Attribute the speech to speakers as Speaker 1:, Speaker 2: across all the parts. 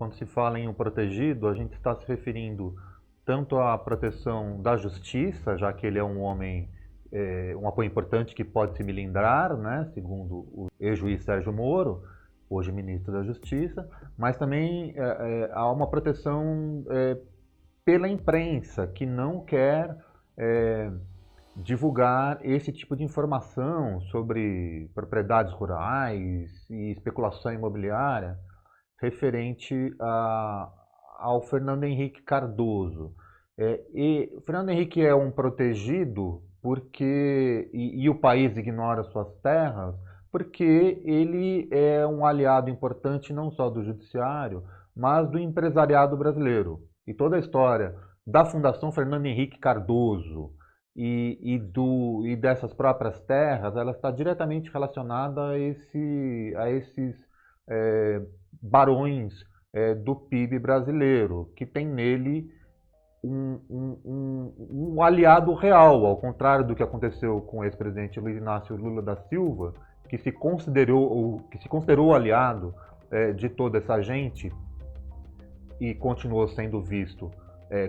Speaker 1: quando se fala em um protegido, a gente está se referindo tanto à proteção da justiça, já que ele é um homem, um apoio importante que pode se milindrar, né, segundo o ex-juiz Sérgio Moro, hoje ministro da Justiça, mas também há uma proteção pela imprensa, que não quer divulgar esse tipo de informação sobre propriedades rurais e especulação imobiliária referente ao Fernando Henrique Cardoso. E o Fernando Henrique é um protegido porque e o país ignora suas terras porque ele é um aliado importante não só do judiciário, mas do empresariado brasileiro. E toda a história da Fundação Fernando Henrique Cardoso e dessas próprias terras, ela está diretamente relacionada a esses barões do PIB brasileiro, que tem nele um aliado real, ao contrário do que aconteceu com o ex-presidente Luiz Inácio Lula da Silva, que se considerou aliado de toda essa gente e continuou sendo visto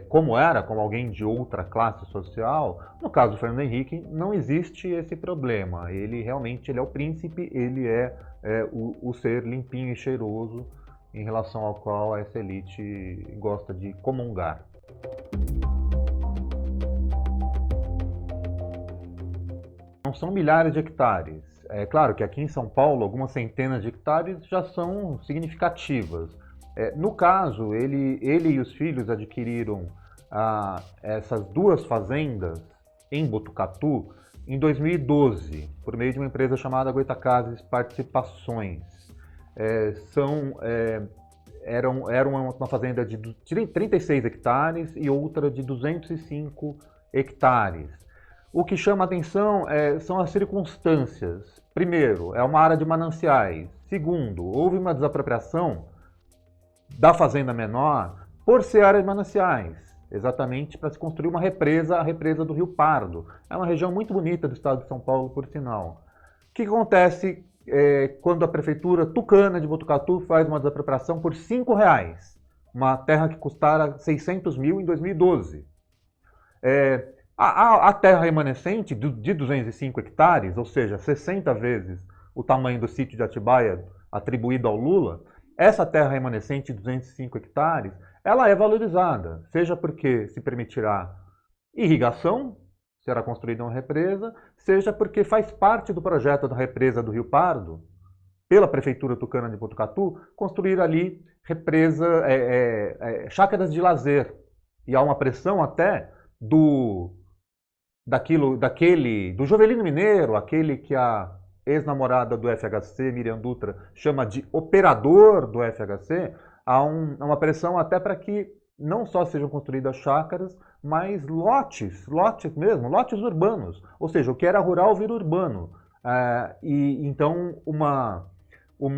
Speaker 1: como alguém de outra classe social. No caso do Fernando Henrique, não existe esse problema. Ele realmente é o príncipe, ele é o ser limpinho e cheiroso em relação ao qual essa elite gosta de comungar. Não são milhares de hectares. É claro que aqui em São Paulo, algumas centenas de hectares já são significativas. No caso, ele e os filhos adquiriram essas duas fazendas em Botucatu em 2012, por meio de uma empresa chamada Goitacazes Participações. Era uma fazenda de 36 hectares e outra de 205 hectares. O que chama a atenção são as circunstâncias. Primeiro, é uma área de mananciais. Segundo, houve uma desapropriação da fazenda menor por ser área de mananciais, exatamente para se construir uma represa, a represa do Rio Pardo. É uma região muito bonita do estado de São Paulo, por sinal. O que acontece quando a prefeitura tucana de Botucatu faz uma desapropriação por R$5, uma terra que custara 600 mil em 2012? A terra remanescente de 205 hectares, ou seja, 60 vezes o tamanho do sítio de Atibaia atribuído ao Lula, essa terra remanescente de 205 hectares, ela é valorizada, seja porque se permitirá irrigação, será construída uma represa, seja porque faz parte do projeto da represa do Rio Pardo, pela Prefeitura Tucana de Botucatu, construir ali chácaras de lazer. E há uma pressão até do Jovelino Mineiro, aquele que a ex-namorada do FHC, Miriam Dutra, chama de operador do FHC, há uma pressão até para que não só sejam construídas chácaras, mas lotes mesmo, lotes urbanos. Ou seja, o que era rural vira urbano. Então,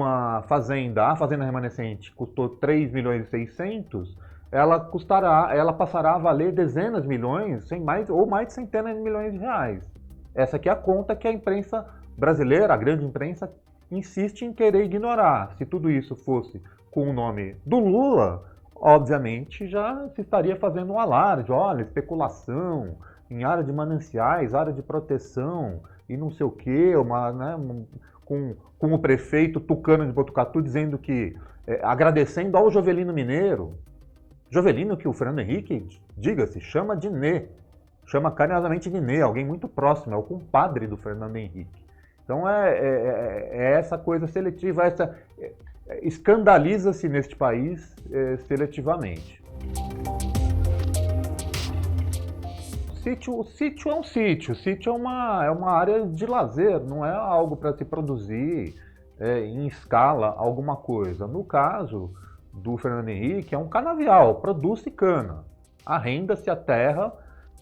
Speaker 1: a fazenda remanescente custou 3 milhões e 600, ela passará a valer dezenas de milhões, ou mais de centenas de milhões de reais. Essa aqui é a conta que a imprensa brasileira, a grande imprensa, insiste em querer ignorar. Se tudo isso fosse com o nome do Lula, obviamente já se estaria fazendo um alarde, olha, especulação em área de mananciais, área de proteção e não sei o quê, com o prefeito tucano de Botucatu dizendo que, agradecendo ao Jovelino Mineiro, Jovelino que o Fernando Henrique, diga-se, chama de Nê, chama carinhosamente de Nê, alguém muito próximo, é o compadre do Fernando Henrique. Então essa coisa seletiva, escandaliza-se neste país seletivamente. O sítio é um sítio, o sítio é uma área de lazer, não é algo para se produzir em escala alguma coisa. No caso do Fernando Henrique, é um canavial, produz-se cana, arrenda-se a terra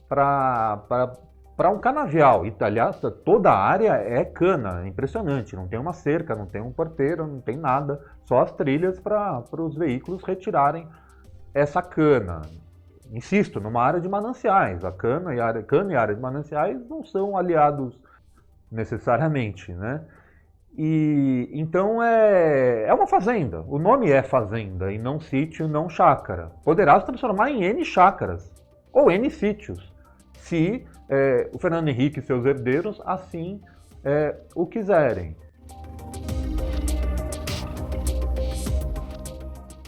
Speaker 1: para um canavial. E, aliás, toda a área é cana, é impressionante, não tem uma cerca, não tem um porteiro, não tem nada, só as trilhas para os veículos retirarem essa cana. Insisto, numa área de mananciais, a cana e a área de mananciais não são aliados necessariamente, né? E então é uma fazenda. O nome é fazenda e não sítio, não chácara. Poderá se transformar em N chácaras ou N sítios, se o Fernando Henrique e seus herdeiros assim o quiserem.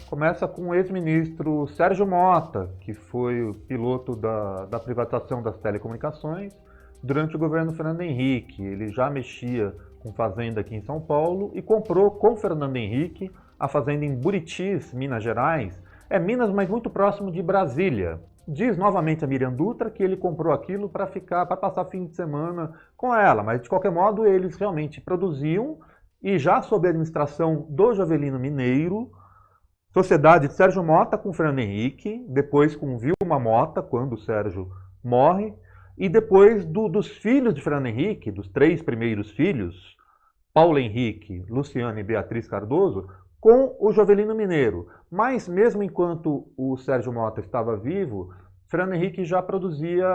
Speaker 1: Começa com o ex-ministro Sérgio Mota, que foi o piloto da privatização das telecomunicações durante o governo Fernando Henrique. Ele já mexia com fazenda aqui em São Paulo e comprou com Fernando Henrique a fazenda em Buritis, Minas Gerais. É Minas, mas muito próximo de Brasília. Diz novamente a Miriam Dutra que ele comprou aquilo para passar fim de semana com ela, mas de qualquer modo eles realmente produziam e já sob a administração do Jovelino Mineiro, sociedade de Sérgio Mota com Fernando Henrique, depois com Vilma Mota, quando o Sérgio morre, e depois dos filhos de Fernando Henrique, dos 3 primeiros filhos, Paulo Henrique, Luciana e Beatriz Cardoso, com o Jovelino Mineiro. Mas mesmo enquanto o Sérgio Mota estava vivo, Fernando Henrique já produzia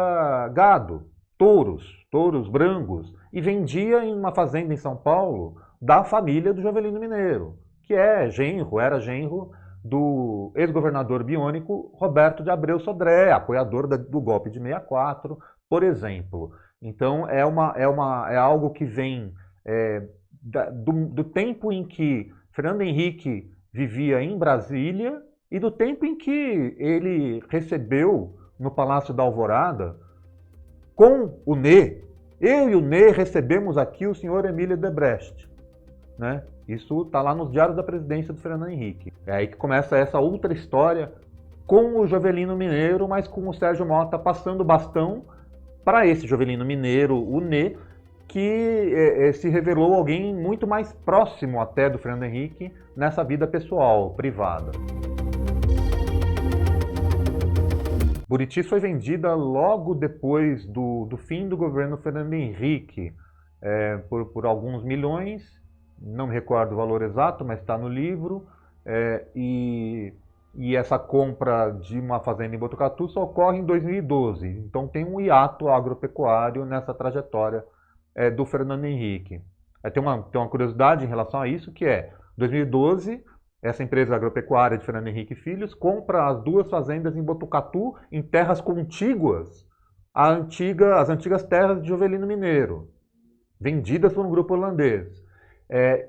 Speaker 1: gado, touros brancos, e vendia em uma fazenda em São Paulo da família do Jovelino Mineiro, que era genro do ex-governador biônico Roberto de Abreu Sodré, apoiador do golpe de 64, por exemplo. Então é algo que vem do tempo em que Fernando Henrique vivia em Brasília e do tempo em que ele recebeu no Palácio da Alvorada com o Ney. Eu e o Ney recebemos aqui o senhor Emílio Debrecht, né? Isso está lá nos diários da presidência do Fernando Henrique. É aí que começa essa outra história com o Jovelino Mineiro, mas com o Sérgio Mota passando o bastão para esse Jovelino Mineiro, o Ney, que se revelou alguém muito mais próximo até do Fernando Henrique nessa vida pessoal, privada. Buritis foi vendida logo depois do fim do governo Fernando Henrique, por alguns milhões. Não me recordo o valor exato, mas está no livro, e essa compra de uma fazenda em Botucatu só ocorre em 2012, então tem um hiato agropecuário nessa trajetória do Fernando Henrique. Tem uma curiosidade em relação a isso, que em 2012, essa empresa agropecuária de Fernando Henrique Filhos compra as 2 fazendas em Botucatu, em terras contíguas às antigas terras de Jovelino Mineiro, vendidas por um grupo holandês.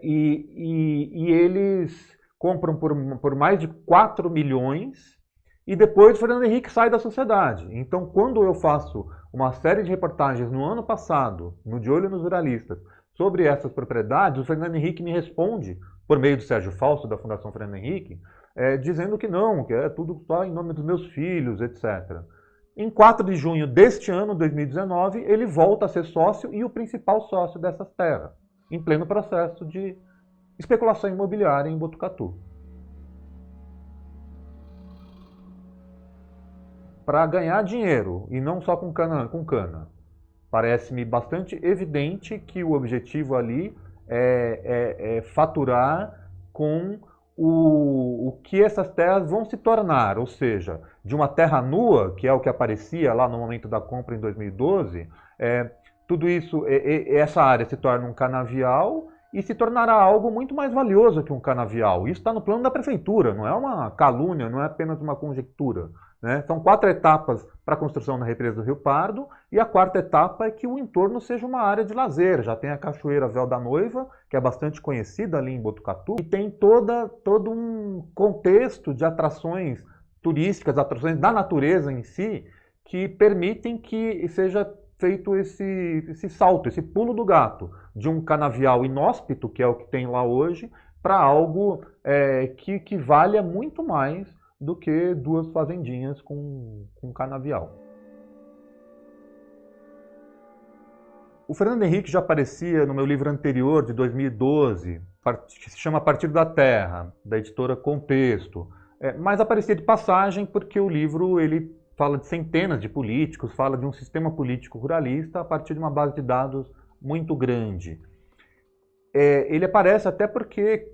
Speaker 1: E eles compram por mais de 4 milhões e depois o Fernando Henrique sai da sociedade. Então, quando eu faço uma série de reportagens no ano passado, no De Olho nos Ruralistas, sobre essas propriedades, o Fernando Henrique me responde, por meio do Sérgio Falso, da Fundação Fernando Henrique, dizendo que não, que é tudo só em nome dos meus filhos, etc. Em 4 de junho deste ano, 2019, ele volta a ser sócio e o principal sócio dessas terras, em pleno processo de especulação imobiliária em Botucatu. Para ganhar dinheiro, e não só com cana. Parece-me bastante evidente que o objetivo ali é faturar com o que essas terras vão se tornar, ou seja, de uma terra nua, que é o que aparecia lá no momento da compra em 2012, tudo isso, essa área se torna um canavial e se tornará algo muito mais valioso que um canavial. Isso está no plano da prefeitura, não é uma calúnia, não é apenas uma conjectura, né? São 4 etapas para a construção da represa do Rio Pardo, e a 4ª etapa é que o entorno seja uma área de lazer. Já tem a Cachoeira Véu da Noiva, que é bastante conhecida ali em Botucatu, e tem todo um contexto de atrações turísticas, atrações da natureza em si, que permitem que seja feito esse salto, esse pulo do gato, de um canavial inóspito, que é o que tem lá hoje, para algo que valha muito mais do que 2 fazendinhas com canavial. O Fernando Henrique já aparecia no meu livro anterior, de 2012, que se chama A Partir da Terra, da editora Contexto, mas aparecia de passagem porque o livro ele fala de centenas de políticos, fala de um sistema político ruralista a partir de uma base de dados muito grande. Ele aparece até porque,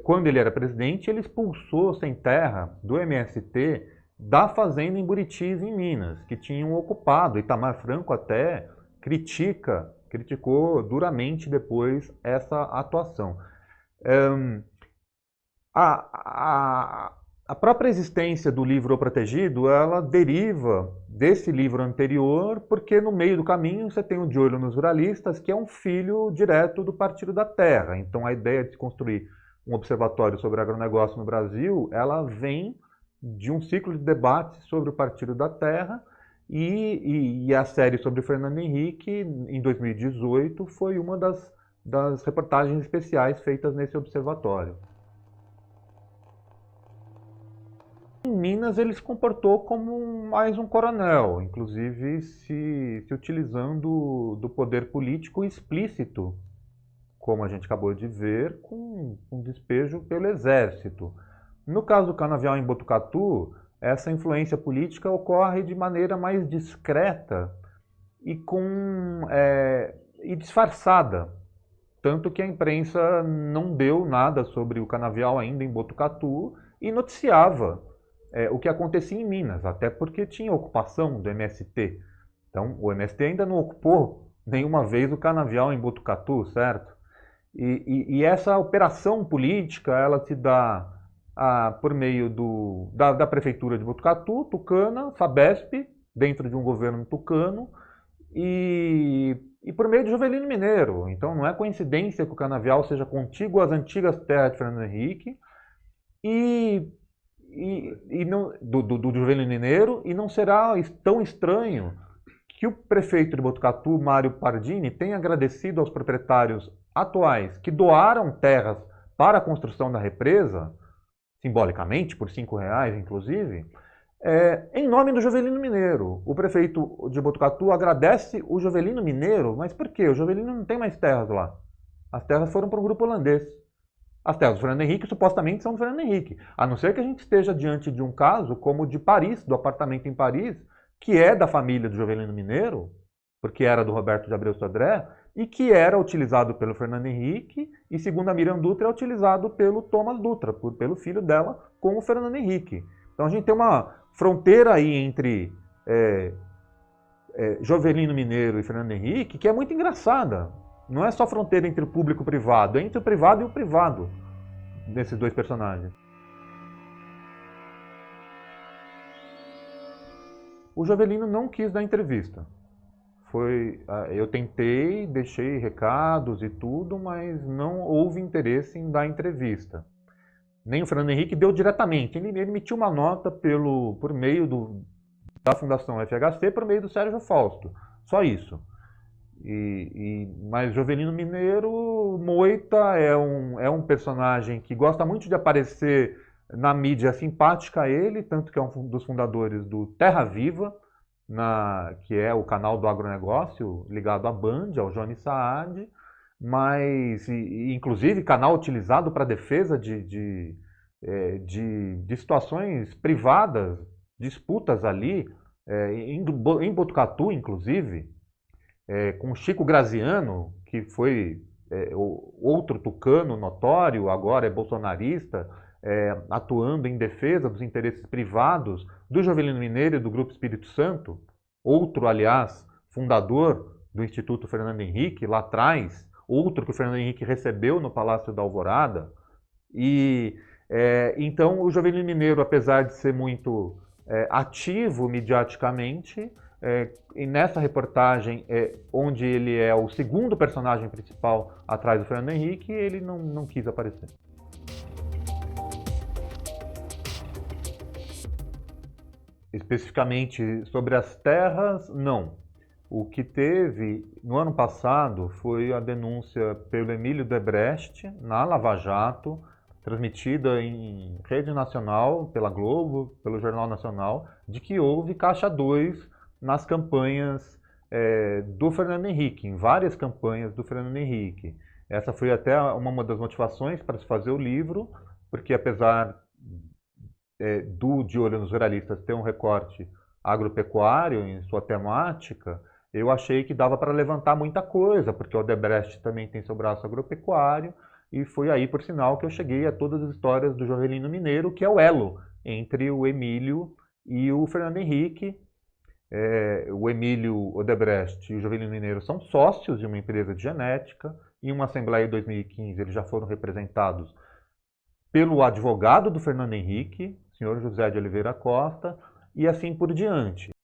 Speaker 1: quando ele era presidente, ele expulsou sem terra do MST da fazenda em Buritis, em Minas, que tinham ocupado. Itamar Franco até critica criticou duramente depois essa atuação. Ahn, a própria existência do livro O Protegido, ela deriva desse livro anterior, porque no meio do caminho você tem o De Olho nos Ruralistas, que é um filho direto do Partido da Terra. Então a ideia de se construir um observatório sobre agronegócio no Brasil, ela vem de um ciclo de debates sobre o Partido da Terra, e a série sobre o Fernando Henrique, em 2018, foi uma das reportagens especiais feitas nesse observatório. Em Minas, ele se comportou como mais um coronel, inclusive se utilizando do poder político explícito, como a gente acabou de ver, com despejo pelo exército. No caso do Canavial em Botucatu, essa influência política ocorre de maneira mais discreta e, e disfarçada. Tanto que a imprensa não deu nada sobre o Canavial ainda em Botucatu e noticiava o que acontecia em Minas, até porque tinha ocupação do MST. Então, o MST ainda não ocupou nenhuma vez o Canavial em Botucatu, certo? E essa operação política, ela se dá por meio da Prefeitura de Botucatu, tucana, Sabesp, dentro de um governo tucano, e por meio de Jovelino Mineiro. Então não é coincidência que o Canavial seja contíguo às antigas terras de Fernando Henrique, do Jovelino Mineiro, e não será tão estranho que o prefeito de Botucatu, Mário Pardini, tenha agradecido aos proprietários atuais que doaram terras para a construção da represa, simbolicamente, por R$ 5, inclusive, em nome do Jovelino Mineiro. O prefeito de Botucatu agradece o Jovelino Mineiro, mas por quê? O Jovelino não tem mais terras lá. As terras foram para o grupo holandês. As terras do Fernando Henrique supostamente são do Fernando Henrique. A não ser que a gente esteja diante de um caso como o de Paris, do apartamento em Paris, que é da família do Jovelino Mineiro, porque era do Roberto de Abreu Sodré, e que era utilizado pelo Fernando Henrique, e segundo a Miriam Dutra, é utilizado pelo Thomas Dutra, pelo filho dela, com o Fernando Henrique. Então a gente tem uma fronteira aí entre Jovelino Mineiro e Fernando Henrique, que é muito engraçada. Não é só fronteira entre o público e o privado, é entre o privado e o privado desses dois personagens. O Jovelino não quis dar entrevista. Eu tentei, deixei recados e tudo, mas não houve interesse em dar entrevista. Nem o Fernando Henrique deu diretamente. Ele emitiu uma nota por meio da Fundação FHC, por meio do Sérgio Fausto. Só isso. Mas Jovelino Mineiro, Moita, é um personagem que gosta muito de aparecer na mídia simpática a ele, tanto que é um dos fundadores do Terra Viva, que é o canal do agronegócio ligado à Band, ao Johnny Saad, mas inclusive canal utilizado para defesa de situações privadas, disputas ali, em Botucatu, inclusive, com Chico Graziano, que foi outro tucano notório, agora é bolsonarista, atuando em defesa dos interesses privados do Jovelino Mineiro e do Grupo Espírito Santo, outro, aliás, fundador do Instituto Fernando Henrique, lá atrás, outro que o Fernando Henrique recebeu no Palácio da Alvorada. Então, o Jovelino Mineiro, apesar de ser muito ativo mediaticamente, e nessa reportagem, onde ele é o segundo personagem principal atrás do Fernando Henrique, ele não quis aparecer. Especificamente sobre as terras, não. O que teve no ano passado foi a denúncia pelo Emílio Debrecht, na Lava Jato, transmitida em rede nacional, pela Globo, pelo Jornal Nacional, de que houve caixa 2 nas campanhas do Fernando Henrique, em várias campanhas do Fernando Henrique. Essa foi até uma das motivações para se fazer o livro, porque apesar do De Olho nos Ruralistas ter um recorte agropecuário em sua temática, eu achei que dava para levantar muita coisa, porque o Odebrecht também tem seu braço agropecuário, e foi aí, por sinal, que eu cheguei a todas as histórias do Jovelino Mineiro, que é o elo entre o Emílio e o Fernando Henrique. o Emílio Odebrecht e o Jovelino Mineiro são sócios de uma empresa de genética. Em uma assembleia em 2015, eles já foram representados pelo advogado do Fernando Henrique, senhor José de Oliveira Costa, e assim por diante.